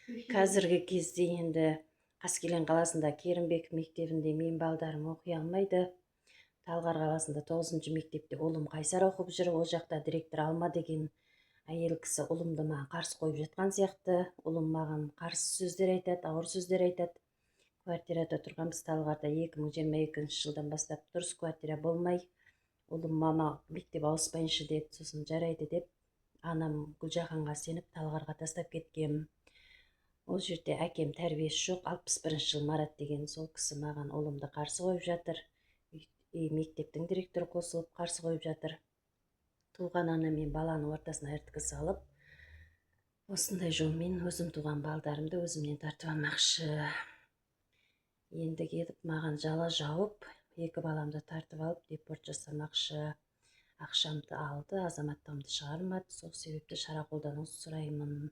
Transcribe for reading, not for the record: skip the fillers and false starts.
Қазіргі кезде енді Қаскелең қаласында Керімбек мектебінде мен балдарым оқи алмайды. Талғар қаласында 9 мектепте ұлым Қайсар оқып жүр. Ол жақта директор Алма деген әйел кісі ұлымды маған қарсы қойып жатқан сияқты. Ұлым маған қарсы сөздер айтады, ауыр сөздер айтады. Квартирада тұрғанбыз Талғарда 2022 жылдан бастап дұрыс квартира болмай. Ұлым мама мектеп ауыспайыншы деді, сосын жарайды деп анам Гүлжаханға сеніп Талғарға тастап кеткем. Ол жерде әкем тәрбиесі жоқ, 61-ші жыл Марат деген сол кісі маған ұлымды қарсы қойып жатыр. Мектептің директоры қосылып қарсы қойып жатыр. Туған ана мен баланы ортасына іріткі салып, осындай жолмен өзім туған балдарымды өзімнен тартып алмақшы. Енді кетіп маған жала жауып, 2 баламды тартып алып, депорт жасамақшы. Ақшамды алды, азаматтығымды шығармады. Сол себепті шара қолдануыңызды сұраймын.